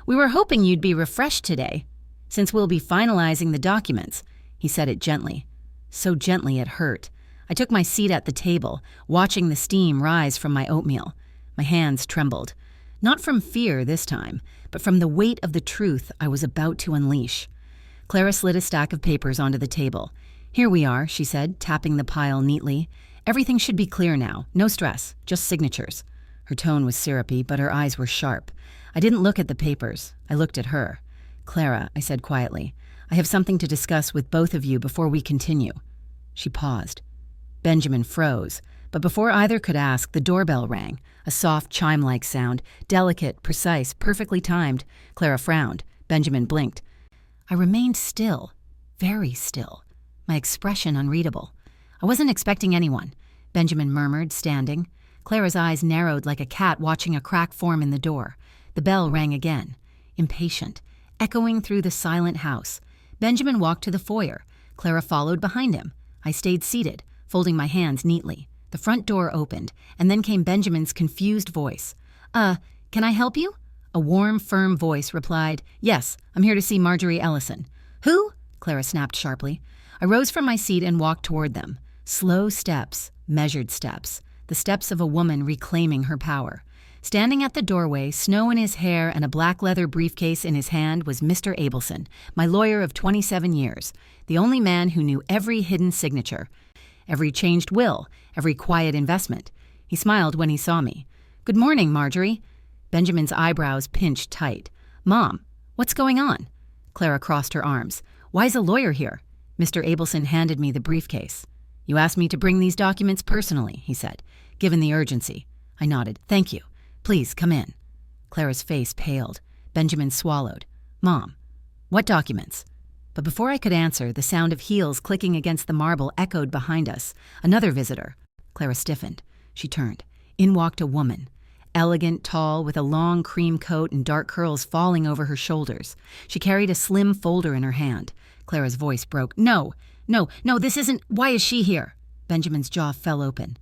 We were hoping you'd be refreshed today, since we'll be finalizing the documents." He said it gently. So gently it hurt. I took my seat at the table, watching the steam rise from my oatmeal. My hands trembled. Not from fear this time, but from the weight of the truth I was about to unleash. Clara slid a stack of papers onto the table. "Here we are," she said, tapping the pile neatly. "Everything should be clear now. No stress, just signatures." Her tone was syrupy, but her eyes were sharp. I didn't look at the papers. I looked at her. "Clara," I said quietly, "I have something to discuss with both of you before we continue." She paused. Benjamin froze, but before either could ask, the doorbell rang, a soft chime-like sound, delicate, precise, perfectly timed. Clara frowned. Benjamin blinked. I remained still, very still, my expression unreadable. "I wasn't expecting anyone," Benjamin murmured, standing. Clara's eyes narrowed like a cat watching a crack form in the door. The bell rang again, impatient, echoing through the silent house. Benjamin walked to the foyer. Clara followed behind him. I stayed seated, folding my hands neatly. The front door opened, and then came Benjamin's confused voice. Can I help you?" A warm, firm voice replied, "Yes, I'm here to see Marjorie Ellison." "Who?" Clara snapped sharply. I rose from my seat and walked toward them. Slow steps, measured steps, the steps of a woman reclaiming her power. Standing at the doorway, snow in his hair and a black leather briefcase in his hand, was Mr. Abelson, my lawyer of 27 years, the only man who knew every hidden signature, every changed will, every quiet investment. He smiled when he saw me. "Good morning, Marjorie." Benjamin's eyebrows pinched tight. "Mom, what's going on?" Clara crossed her arms. "Why's a lawyer here?" Mr. Abelson handed me the briefcase. "You asked me to bring these documents personally," he said, given the urgency. I nodded. "Thank you. Please, come in." Clara's face paled. Benjamin swallowed. "Mom, what documents?" But before I could answer, the sound of heels clicking against the marble echoed behind us. Another visitor. Clara stiffened. She turned. In walked a woman. Elegant, tall, with a long cream coat and dark curls falling over her shoulders. She carried a slim folder in her hand. Clara's voice broke. No, this isn't. Why is she here? Benjamin's jaw fell open.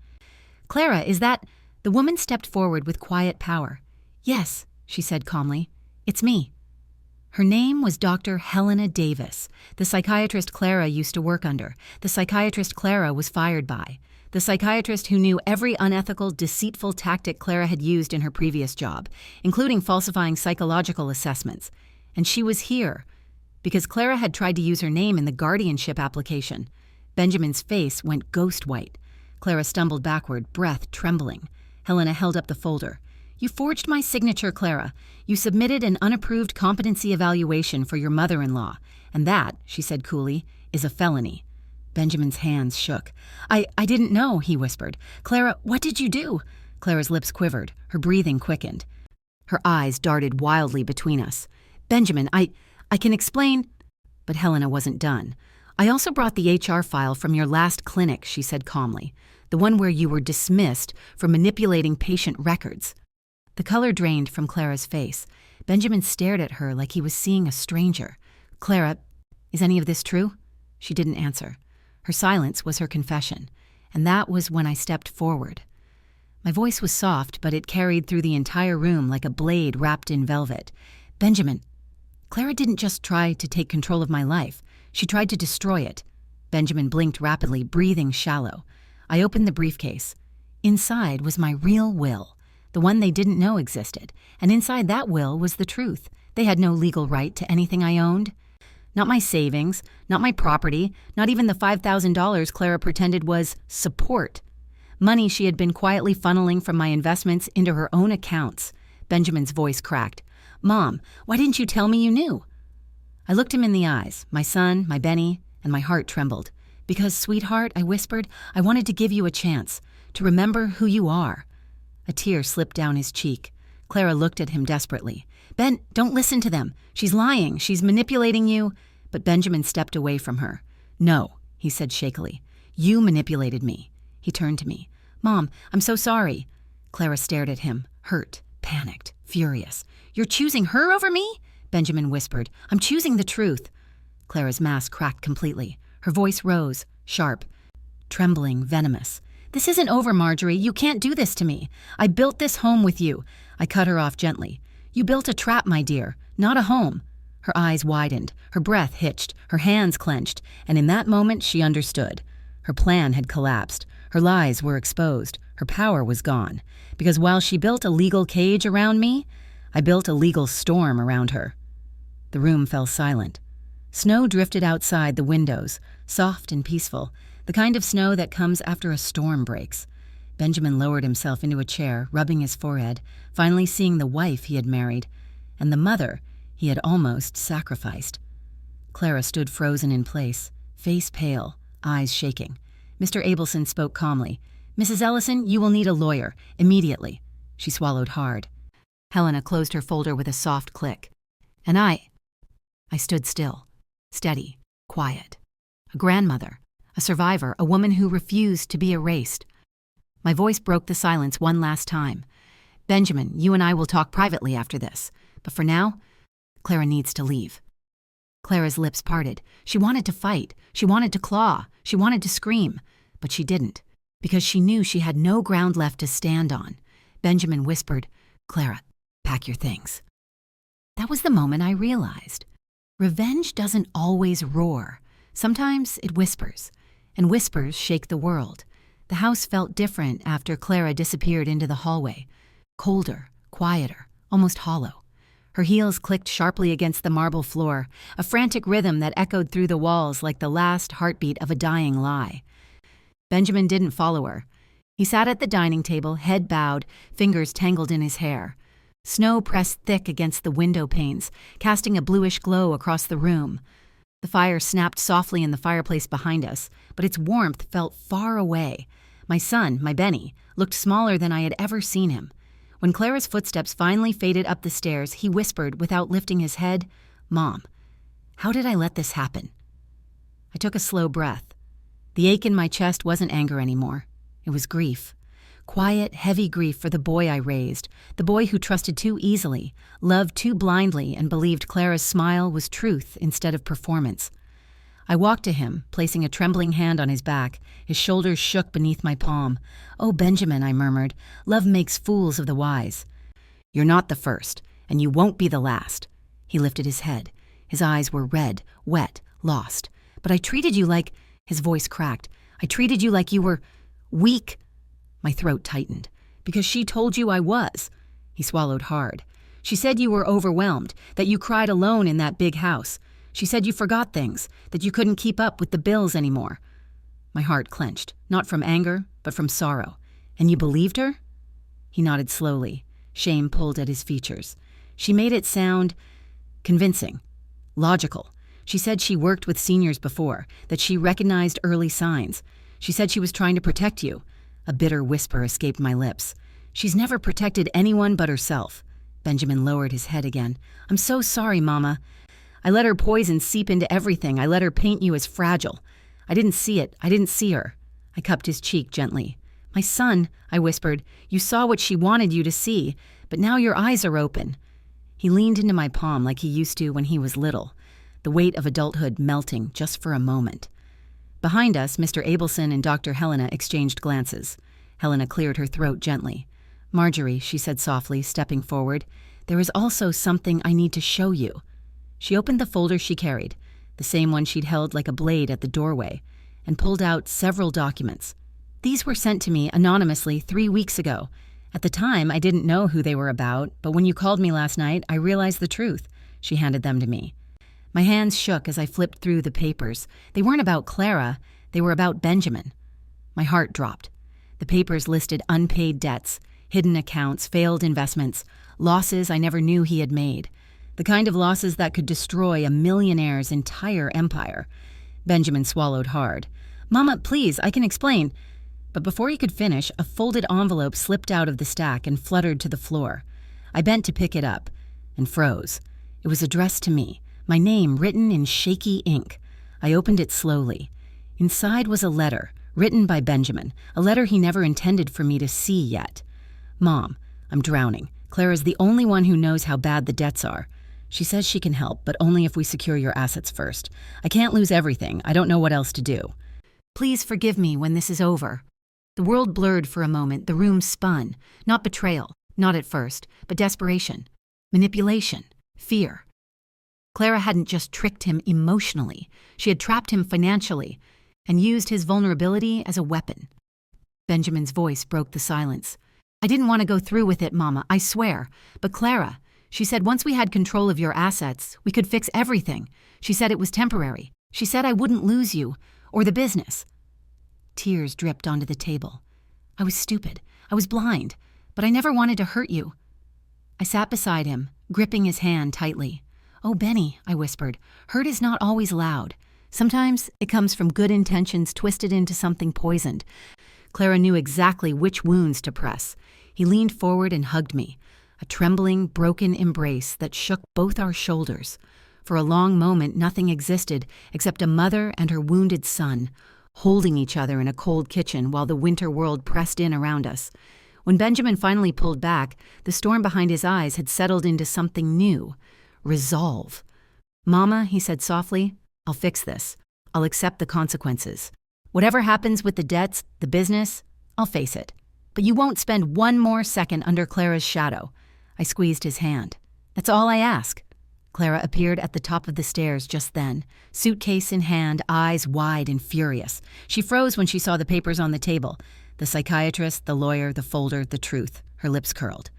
Clara, is that... The woman stepped forward with quiet power. Yes, she said calmly. It's me. Her name was Dr. Helena Davis, the psychiatrist Clara used to work under, the psychiatrist Clara was fired by, the psychiatrist who knew every unethical, deceitful tactic Clara had used in her previous job, including falsifying psychological assessments. And she was here because Clara had tried to use her name in the guardianship application. Benjamin's face went ghost white. Clara stumbled backward, breath trembling. Helena held up the folder. You forged my signature, Clara. You submitted an unapproved competency evaluation for your mother-in-law. And that, she said coolly, is a felony. Benjamin's hands shook. I didn't know, he whispered. Clara, what did you do? Clara's lips quivered. Her breathing quickened. Her eyes darted wildly between us. Benjamin, I can explain. But Helena wasn't done. I also brought the HR file from your last clinic, she said calmly. The one where you were dismissed for manipulating patient records. The color drained from Clara's face. Benjamin stared at her like he was seeing a stranger. Clara, is any of this true? She didn't answer. Her silence was her confession, and that was when I stepped forward. My voice was soft, but it carried through the entire room like a blade wrapped in velvet. Benjamin, Clara didn't just try to take control of my life. She tried to destroy it. Benjamin blinked rapidly, breathing shallow. I opened the briefcase. Inside was my real will, the one they didn't know existed, and inside that will was the truth. They had no legal right to anything I owned. Not my savings, not my property, not even the $5,000 Clara pretended was support. Money she had been quietly funneling from my investments into her own accounts. Benjamin's voice cracked. Mom, why didn't you tell me you knew? I looked him in the eyes, my son, my Benny, and my heart trembled. Because, sweetheart, I whispered, I wanted to give you a chance, to remember who you are. A tear slipped down his cheek. Clara looked at him desperately. Ben, don't listen to them. She's lying. She's manipulating you. But Benjamin stepped away from her. No, he said shakily. You manipulated me. He turned to me. Mom, I'm so sorry. Clara stared at him, hurt, panicked, furious. You're choosing her over me? Benjamin whispered. I'm choosing the truth. Clara's mask cracked completely. Her voice rose, sharp, trembling, venomous. This isn't over, Marjorie. You can't do this to me. I built this home with you. I cut her off gently. You built a trap, my dear, not a home. Her eyes widened, her breath hitched, her hands clenched, and in that moment she understood. Her plan had collapsed. Her lies were exposed. Her power was gone. Because while she built a legal cage around me, I built a legal storm around her. The room fell silent. Snow drifted outside the windows, soft and peaceful, the kind of snow that comes after a storm breaks. Benjamin lowered himself into a chair, rubbing his forehead, finally seeing the wife he had married, and the mother he had almost sacrificed. Clara stood frozen in place, face pale, eyes shaking. Mr. Abelson spoke calmly. Mrs. Ellison, you will need a lawyer, immediately. She swallowed hard. Helena closed her folder with a soft click. And I stood still. Steady, quiet. A grandmother, a survivor, a woman who refused to be erased. My voice broke the silence one last time. Benjamin, you and I will talk privately after this. But for now, Clara needs to leave. Clara's lips parted. She wanted to fight. She wanted to claw. She wanted to scream. But she didn't, because she knew she had no ground left to stand on. Benjamin whispered, Clara, pack your things. That was the moment I realized. Revenge doesn't always roar. Sometimes it whispers, and whispers shake the world. The house felt different after Clara disappeared into the hallway. Colder, quieter, almost hollow. Her heels clicked sharply against the marble floor, a frantic rhythm that echoed through the walls like the last heartbeat of a dying lie. Benjamin didn't follow her. He sat at the dining table, head bowed, fingers tangled in his hair. Snow pressed thick against the window panes, casting a bluish glow across the room. The fire snapped softly in the fireplace behind us, but its warmth felt far away. My son, my Benny, looked smaller than I had ever seen him. When Clara's footsteps finally faded up the stairs, he whispered without lifting his head, Mom, How did I let this happen? I took a slow breath. The ache in my chest wasn't anger anymore. It was grief. Quiet, heavy grief for the boy I raised, the boy who trusted too easily, loved too blindly, and believed Clara's smile was truth instead of performance. I walked to him, placing a trembling hand on his back. His shoulders shook beneath my palm. "Oh, Benjamin," I murmured, "love makes fools of the wise." "You're not the first, and you won't be the last." He lifted his head. His eyes were red, wet, lost. "But I treated you like—" His voice cracked. "I treated you like you were weak." My throat tightened. "Because she told you I was." He swallowed hard. "She said you were overwhelmed, that you cried alone in that big house. She said you forgot things, that you couldn't keep up with the bills anymore." My heart clenched, not from anger, but from sorrow. "And you believed her?" He nodded slowly. Shame pulled at his features. "She made it sound convincing, logical. She said she worked with seniors before, that she recognized early signs. She said she was trying to protect you." A bitter whisper escaped my lips. "She's never protected anyone but herself." Benjamin lowered his head again. "I'm so sorry, Mama. I let her poison seep into everything. I let her paint you as fragile. I didn't see it. I didn't see her." I cupped his cheek gently. "My son," I whispered, "you saw what she wanted you to see, but now your eyes are open." He leaned into my palm like he used to when he was little, the weight of adulthood melting just for a moment. Behind us, Mr. Abelson and Dr. Helena exchanged glances. Helena cleared her throat gently. "Marjorie," she said softly, stepping forward, "there is also something I need to show you." She opened the folder she carried, the same one she'd held like a blade at the doorway, and pulled out several documents. "These were sent to me anonymously 3 weeks ago. At the time, I didn't know who they were about, but when you called me last night, I realized the truth." She handed them to me. My hands shook as I flipped through the papers. They weren't about Clara, they were about Benjamin. My heart dropped. The papers listed unpaid debts, hidden accounts, failed investments, losses I never knew he had made. The kind of losses that could destroy a millionaire's entire empire. Benjamin swallowed hard. "Mama, please, I can explain." But before he could finish, a folded envelope slipped out of the stack and fluttered to the floor. I bent to pick it up and froze. It was addressed to me, my name written in shaky ink. I opened it slowly. Inside was a letter, written by Benjamin, a letter he never intended for me to see yet. "Mom, I'm drowning. Clara's the only one who knows how bad the debts are. She says she can help, but only if we secure your assets first. I can't lose everything. I don't know what else to do. Please forgive me when this is over." The world blurred for a moment. The room spun. Not betrayal, not at first, but desperation, manipulation, fear. Clara hadn't just tricked him emotionally. She had trapped him financially and used his vulnerability as a weapon. Benjamin's voice broke the silence. "I didn't want to go through with it, Mama, I swear. But Clara, she said once we had control of your assets, we could fix everything. She said it was temporary. She said I wouldn't lose you, or the business." Tears dripped onto the table. "I was stupid. I was blind. But I never wanted to hurt you." I sat beside him, gripping his hand tightly. "Oh, Benny," I whispered, "hurt is not always loud. Sometimes it comes from good intentions twisted into something poisoned." Clara knew exactly which wounds to press. He leaned forward and hugged me, a trembling, broken embrace that shook both our shoulders. For a long moment, nothing existed except a mother and her wounded son, holding each other in a cold kitchen while the winter world pressed in around us. When Benjamin finally pulled back, the storm behind his eyes had settled into something new. Resolve. "Mama," he said softly, "I'll fix this. I'll accept the consequences. Whatever happens with the debts, the business, I'll face it. But you won't spend one more second under Clara's shadow." I squeezed his hand. "That's all I ask." Clara appeared at the top of the stairs just then, suitcase in hand, eyes wide and furious. She froze when she saw the papers on the table. The psychiatrist, the lawyer, the folder, the truth. Her lips curled.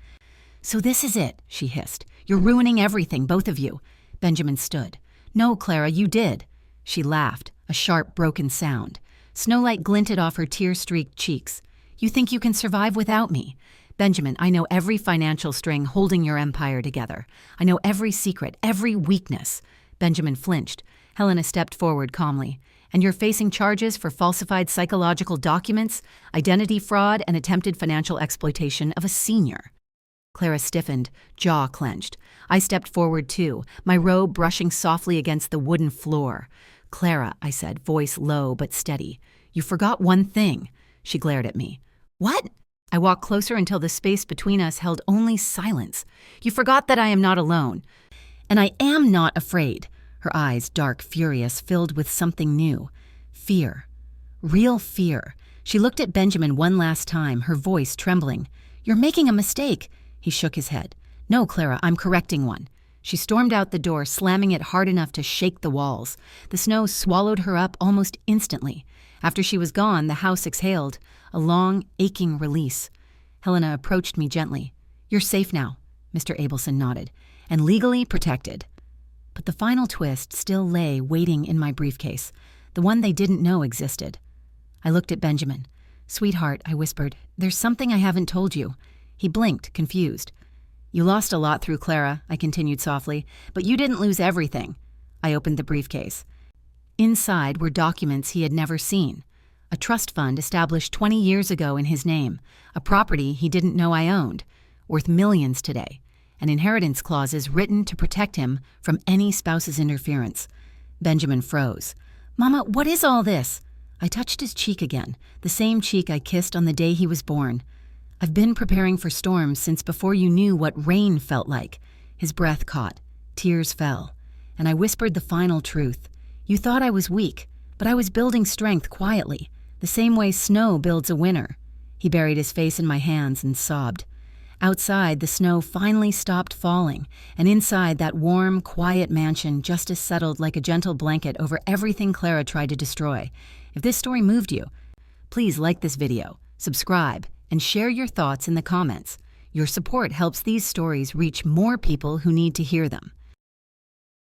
"So this is it," she hissed. "You're ruining everything, both of you." Benjamin stood. "No, Clara, you did." She laughed, a sharp, broken sound. Snowlight glinted off her tear-streaked cheeks. "You think you can survive without me? Benjamin, I know every financial string holding your empire together. I know every secret, every weakness." Benjamin flinched. Helena stepped forward calmly. "And you're facing charges for falsified psychological documents, identity fraud, and attempted financial exploitation of a senior." Clara stiffened, jaw clenched. I stepped forward too, my robe brushing softly against the wooden floor. "Clara," I said, voice low but steady, "you forgot one thing." She glared at me. "What?" I walked closer until the space between us held only silence. "You forgot that I am not alone. And I am not afraid." Her eyes, dark, furious, filled with something new. Fear. Real fear. She looked at Benjamin one last time, her voice trembling. "You're making a mistake." He shook his head. "No, Clara, I'm correcting one." She stormed out the door, slamming it hard enough to shake the walls. The snow swallowed her up almost instantly. After she was gone, the house exhaled, a long, aching release. Helena approached me gently. "You're safe now," Mr. Abelson nodded, "and legally protected." But the final twist still lay waiting in my briefcase, the one they didn't know existed. I looked at Benjamin. "Sweetheart," I whispered, "there's something I haven't told you." He blinked, confused. "You lost a lot through Clara," I continued softly, "but you didn't lose everything." I opened the briefcase. Inside were documents he had never seen. A trust fund established 20 years ago in his name, a property he didn't know I owned, worth millions today, and inheritance clauses written to protect him from any spouse's interference. Benjamin froze. "Mama, what is all this?" I touched his cheek again, the same cheek I kissed on the day he was born. "I've been preparing for storms since before you knew what rain felt like." His breath caught. Tears fell. And I whispered the final truth. "You thought I was weak, but I was building strength quietly, the same way snow builds a winter." He buried his face in my hands and sobbed. Outside, the snow finally stopped falling, and inside that warm, quiet mansion, justice settled like a gentle blanket over everything Clara tried to destroy. If this story moved you, please like this video, subscribe, and share your thoughts in the comments. Your support helps these stories reach more people who need to hear them.